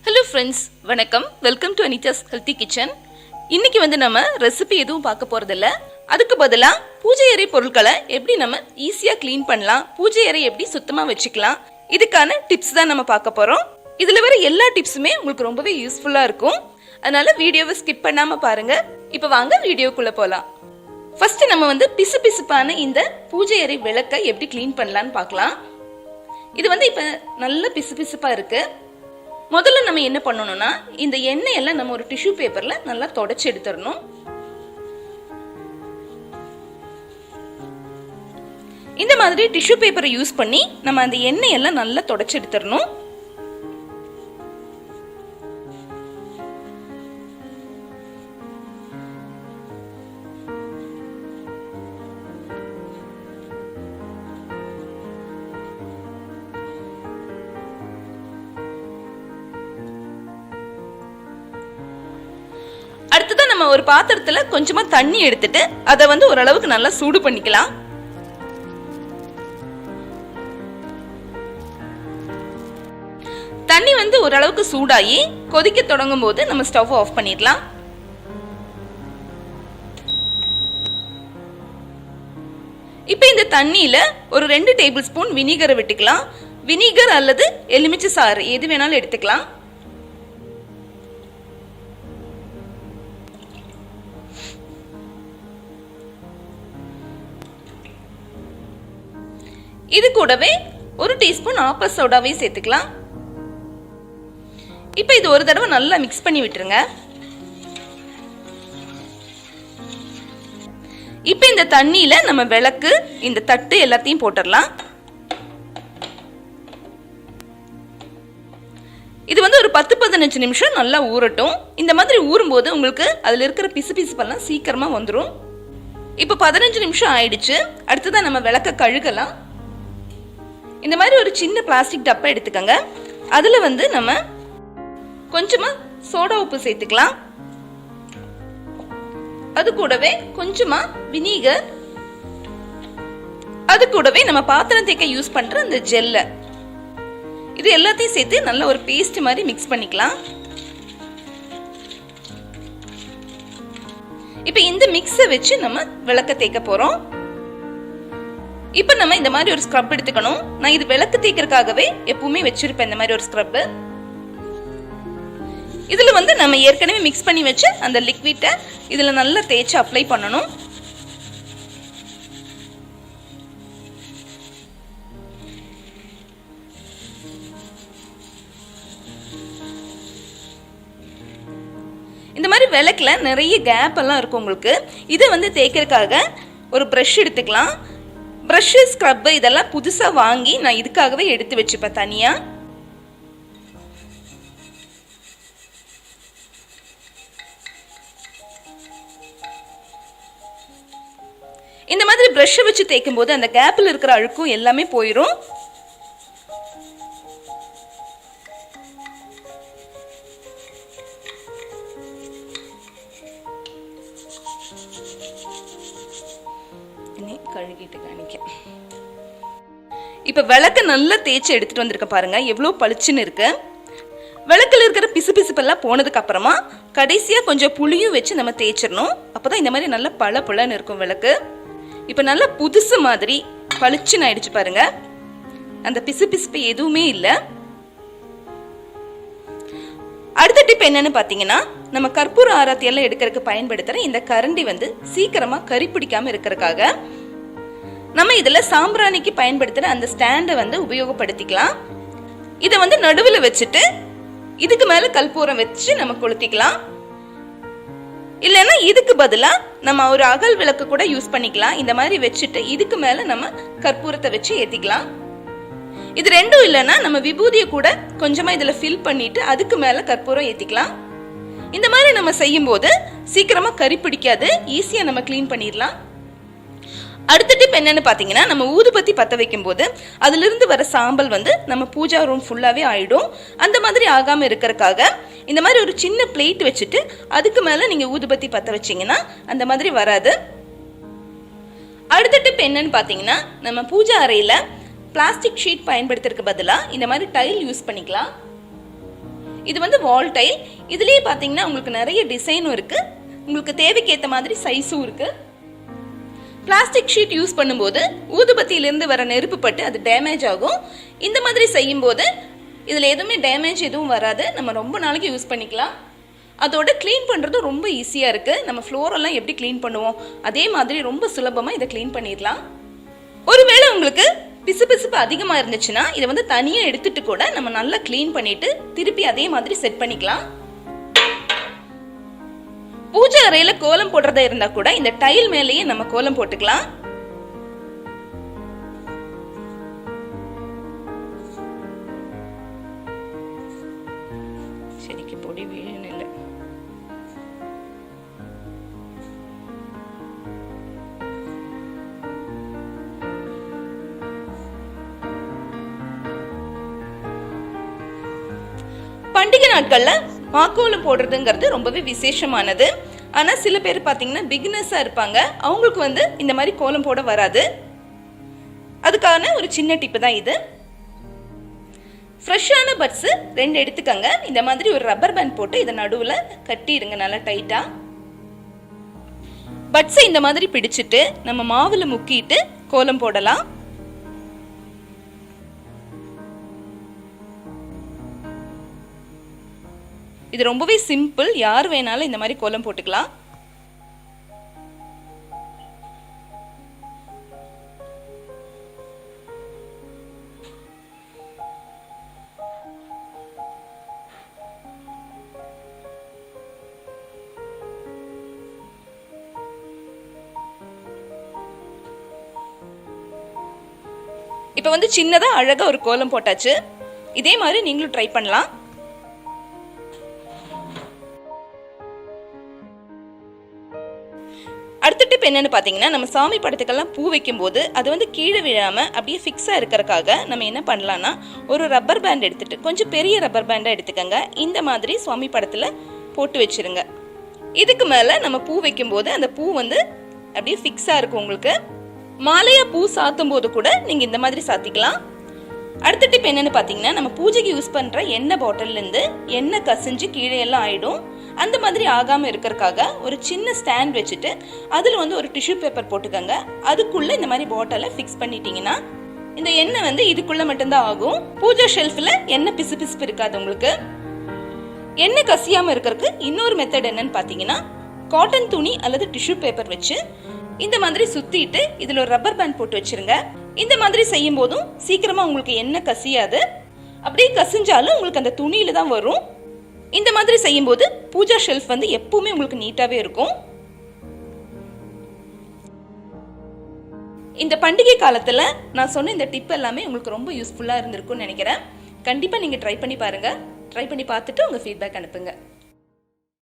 Hello friends, வணக்கம். Welcome to Anitha's healthy kitchen. இன்னைக்கு நம்ம ரெசிபி எதுவும் பார்க்க போறதில்ல. அதுக்கு பதிலாக பூஜை அறை பொருட்களை எப்படி நம்ம ஈஸியாக க்ளீன் பண்ணலாம், பூஜை அறை எப்படி சுத்தமாக வச்சுக்கலாம், இதுக்கான டிப்ஸ் தான் நம்ம பார்க்க போகிறோம். இதில் வர எல்லா டிப்ஸுமே உங்களுக்கு ரொம்பவே யூஸ்ஃபுல்லாக இருக்கும். அதனால வீடியோவை ஸ்கிப் பண்ணாமல் பாருங்க. இப்போ வாங்க வீடியோக்குள்ளே போகலாம். ஃபர்ஸ்ட் நம்ம பிசு பிசுப்பான இந்த பூஜை அறை விளக்கை எப்படி க்ளீன் பண்ணலான்னு பார்க்கலாம். இது இப்போ நல்ல பிசு பிசுப்பாக இருக்கு. முதல்ல நம்ம என்ன பண்ணணும்னா, இந்த எண்ணெய் எல்லாம் நம்ம ஒரு டிஷ்யூ பேப்பர்ல நல்லா தொடச்சி எடுத்துடணும். இந்த மாதிரி டிஷ்யூ பேப்பரை யூஸ் பண்ணி நம்ம அந்த எண்ணெய் எல்லாம் நல்லா தொடச்சி எடுத்துடணும். அடுத்ததான் நம்ம ஒரு பாத்திரத்துல கொஞ்சமா தண்ணி எடுத்துட்டு அதை ஓரளவுக்கு நல்லா சூடு பண்ணிக்கலாம். தண்ணி ஓரளவுக்கு சூடாகி கொதிக்க தொடங்கும் போது நம்ம ஸ்டவ் ஆஃப் பண்ணிடலாம். இப்ப இந்த தண்ணியில ஒரு 2 டேபிள் ஸ்பூன் வினிகரை விட்டுக்கலாம். வினிகர் அல்லது எலுமிச்சை சாறு எது வேணாலும் எடுத்துக்கலாம். இது கூடவே ஒரு டீஸ்பூன் ஆப்ப சோடாவை சேர்த்துக்கலாம். இப்ப இது ஒரு தடவை நல்லா மிக்ஸ் பண்ணி விட்டுருங்க. இப்ப இந்த தண்ணியில நம்ம விளக்கு, இந்த தட்டு எல்லாத்தையும் போட்டுடலாம். இது ஒரு 10-15 நிமிஷம் நல்லா ஊறட்டும். இந்த மாதிரி ஊறும் போது உங்களுக்கு அதுல இருக்கிற பிசு பிசுப்பெல்லாம் சீக்கிரமா வந்துடும். இப்ப 15 நிமிஷம் ஆயிடுச்சு. அடுத்ததான் நம்ம விளக்க கழுகலாம். இந்த மாதிரி ஒரு சின்ன பிளாஸ்டிக் டப்பா எடுத்துக்கங்க. அதுல நம்ம கொஞ்சமா சோடா உப்பு சேர்த்துக்கலாம். அது கூடவே கொஞ்சமா வினிகர், அது கூடவே நம்ம பாத்திரம் தேய்க்க யூஸ் பண்ற அந்த ஜெல்ல, இது எல்லாத்தையும் சேர்த்து நல்ல ஒரு பேஸ்ட் மாதிரி மிக்ஸ் பண்ணிக்கலாம். இப்ப இந்த மிக்ஸை வச்சு நம்ம விளக்க தேய்க்க போறோம். இப்ப நம்ம இந்த மாதிரி ஒரு ஸ்க்ரப் எடுத்துக்கணும். நான் இது விளக்கு தேய்க்கிறதுக்காகவே எப்பவுமே வச்சிருப்பேன் இந்த மாதிரி ஒரு ஸ்க்ரப். இதுல நம்ம ஏற்கனவே மிக்ஸ் பண்ணி வச்சு அந்த லிக்விட்டை இதுல நல்லா தேய்ச்சி அப்ளை பண்ணணும். இந்த மாதிரி விளக்குல நிறைய கேப் எல்லாம் இருக்கும் உங்களுக்கு. இதை தேய்க்கிறதுக்காக ஒரு பிரஷ் எடுத்துக்கலாம். பிரஷ், ஸ்க்ரப் இதெல்லாம் புதுசா வாங்கி நான் இதுக்காகவே எடுத்து வச்சுப்பேன் தனியா. இந்த மாதிரி பிரஷ் வச்சு தேய்க்கும் போது அந்த கேப்ல இருக்கிற அழுக்கும் எல்லாமே போயிடும். கழுகிட்டு காணிக்க. இப்ப விளக்க நல்லா தேய்ச்சி எடுத்துட்டு வந்திருக்க பாருங்க, எவ்வளவு பளிச்சுன்னு இருக்கு. விளக்குல இருக்கிற பிசு பிசுப்பெல்லாம் போனதுக்கு அப்புறமா கடைசியா கொஞ்சம் புளியும் வச்சு நம்ம தேய்ச்சிடணும். அப்பதான் இந்த மாதிரி நல்லா பல பலன்னு இருக்கும் விளக்கு. இப்ப நல்லா புதுசு மாதிரி பளிச்சுன்னு ஆயிடுச்சு பாருங்க. அந்த பிசு பிசுப்பு எதுவுமே இல்லை. அடுத்த டிப் என்னன்னு பாத்தீங்கன்னா, நம்ம கற்பூர ஆராத்தி எல்லாம் எடுக்கிறதுக்கு பயன்படுத்துற இந்த கரண்டி சீக்கிரமா கரி பிடிக்காம இருக்கிறதுக்காக நம்ம இதுல சாம்பிராணிக்கு பயன்படுத்துற அந்த ஸ்டாண்டை உபயோகப்படுத்திக்கலாம். இதை நடுவில் வச்சுட்டு இதுக்கு மேல கற்பூரம் வச்சு நம்ம கொளுத்திக்கலாம். இல்லைன்னா இதுக்கு பதிலா நம்ம ஒரு அகல் விளக்கு கூட யூஸ் பண்ணிக்கலாம். இந்த மாதிரி வச்சுட்டு இதுக்கு மேல நம்ம கற்பூரத்தை வச்சு ஏத்திக்கலாம். இது ரெண்டும் இல்லைன்னா நம்ம விபூதியை கூட கொஞ்சமா இதுல ஃபில் பண்ணிட்டு அதுக்கு மேல கற்பூரம் ஏத்திக்கலாம். இந்த மாதிரி நம்ம செய்யும் போது சீக்கிரமா கரி பிடிக்காது, ஈஸியா நம்ம கிளீன் பண்ணிடலாம். அடுத்த டிப் என்னன்னு பாத்தீங்கன்னா, நம்ம ஊதுபத்தி பத்த வைக்கும் போது அதுல இருந்து வர சாம்பல் நம்ம பூஜா ரூம் ஃபுல்லாவே ஆயிடும். அந்த மாதிரி ஆகாம இருக்கிறதுக்காக இந்த மாதிரி ஒரு சின்ன பிளேட் வச்சுட்டு அதுக்கு மேல நீங்க ஊதுபத்தி பத்த வச்சீங்கன்னா அந்த மாதிரி வராது. அடுத்த டிப் என்னன்னு பாத்தீங்கன்னா, நம்ம பூஜா அறையில பிளாஸ்டிக் ஷீட் பயன்படுத்துறதுக்கு பதிலா இந்த மாதிரி டைல் யூஸ் பண்ணிக்கலாம். இது வந்து வால் டைல். இதுலயே பாத்தீங்கன்னா உங்களுக்கு நிறைய டிசைனும் இருக்கு, உங்களுக்கு தேவைக்கு ஏத்த மாதிரி சைஸும் இருக்கு. பிளாஸ்டிக் ஷீட் யூஸ் பண்ணும்போது ஊதுபத்தியிலிருந்து வர நெருப்பு பட்டு அது டேமேஜ் ஆகும். இந்த மாதிரி செய்யும் போது இதுல எதுவுமே டேமேஜ் எதுவும் வராது, நம்ம ரொம்ப நாளைக்கு யூஸ் பண்ணிக்கலாம். அதோட க்ளீன் பண்றது ரொம்ப ஈஸியா இருக்கு. நம்ம ஃப்ளோர் எல்லாம் எப்படி க்ளீன் பண்ணுவோம் அதே மாதிரி ரொம்ப சுலபமா இதை க்ளீன் பண்ணிடலாம். ஒருவேளை உங்களுக்கு பிசுபிசுப்பு அதிகமா இருந்துச்சுன்னா இதை வந்து தனியா எடுத்துட்டு கூட நம்ம நல்லா க்ளீன் பண்ணிட்டு திருப்பி அதே மாதிரி செட் பண்ணிக்கலாம். பூஜை அறையில கோலம் போடுறதா இருந்தா கூட இந்த டைல் மேலேயே நம்ம கோலம் போட்டுக்கலாம். சரிக்கு பொடி வீழணும் இல்ல. பண்டிகை நாட்கள்ல மாக்கோலம் போடுறதுங்கிறது ரொம்பவே விசேஷமானது. ஆனா சில பேர் பாத்தீங்கன்னா பிகினர்ஸா இருப்பாங்க, அவங்களுக்கு வந்து இந்த மாதிரி கோலம் போட வராது. அதுக்கான ஒரு சின்ன டிப்பு தான் இது. ஃப்ரெஷ்ஷான பட்ஸ் 2 எடுத்துக்கங்க. இந்த மாதிரி ஒரு ரப்பர் பேண்ட் போட்டு இதை நடுவுல கட்டிடுங்க நல்லா டைட்டா. பட்ஸை இந்த மாதிரி பிடிச்சிட்டு நம்ம மாவுல முக்கிட்டு கோலம் போடலாம். இது ரொம்பவே சிம்பிள், யார் வேணாலும் இந்த மாதிரி கோலம் போட்டுக்கலாம். இப்ப வந்து சின்னதா அழகா ஒரு கோலம் போட்டாச்சு. இதே மாதிரி நீங்களும் ட்ரை பண்ணலாம். அடுத்த டிப் என்னன்னு பாத்தீங்கன்னா, நம்ம சாமி படத்துக்கெல்லாம் பூ வைக்கும் போது அது வந்து கீழே விழாம அப்படியே ஃபிக்ஸா இருக்கிறதுக்காக நம்ம என்ன பண்ணலாம்னா, ஒரு ரப்பர் பேண்ட் எடுத்துட்டு கொஞ்சம் பெரிய ரப்பர் பேண்டா எடுத்துக்கங்க. இந்த மாதிரி சுவாமி படத்துல போட்டு வச்சிருங்க. இதுக்கு மேல நம்ம பூ வைக்கும் போது அந்த பூ வந்து அப்படியே ஃபிக்ஸா இருக்கும். உங்களுக்கு மாலையா பூ சாத்தும் போது கூட நீங்க இந்த மாதிரி சாத்திக்கலாம். அடுத்த டிப் என்னன்னு பாத்தீங்கன்னா, நம்ம பூஜைக்கு யூஸ் பண்ற எண்ணெய் பாட்டில்ல இருந்து எண்ணெய் கசிஞ்சு கீழே எல்லாம் ஆயிடும். அந்த மாதிரி ஆகாம இருக்கிறதுக்காக ஒரு சின்ன ஸ்டாண்ட் வச்சுட்டு அதுல வந்து ஒரு டிஷ்யூ பேப்பர் போட்டுக்கங்க. அதுக்குள்ள இந்த மாதிரி பாட்டிலை ஃபிக்ஸ் பண்ணிட்டீங்கன்னா இந்த எண்ணெய் வந்து இதுக்குள்ள மட்டும்தான் ஆகும். பூஜா ஷெல்ஃப்ல எண்ணெய் பிசு பிசுப்பு இருக்காது. உங்களுக்கு எண்ணெய் கசியாம இருக்கிறதுக்கு இன்னொரு மெத்தட் என்னன்னு பாத்தீங்கன்னா, காட்டன் துணி அல்லது டிஷ்யூ பேப்பர் வச்சு இந்த மாதிரி சுத்திட்டு இதுல ஒரு ரப்பர் பேண்ட் போட்டு வச்சிருங்க. இந்த மாதிரி செய்யும் போதும் சீக்கிரமா உங்களுக்கு எண்ணெய் கசியாது. அப்படியே கசிஞ்சாலும் உங்களுக்கு அந்த துணியில தான் வரும். இந்த மாதிரி செய்யும் போது பூஜா ஷெல்ஃப் வந்து எப்பவுமே உங்களுக்கு நீட்டாவே இருக்கும். இந்த பண்டிகை காலத்துல நான் சொன்ன இந்த டிப் எல்லாமே உங்களுக்கு ரொம்ப யூஸ்ஃபுல்லா இருந்திருக்கும்னு நினைக்கிறேன். கண்டிப்பா நீங்க ட்ரை பண்ணி பாருங்க. ட்ரை பண்ணி பார்த்துட்டு உங்க ஃபீட்பேக் அனுப்புங்க.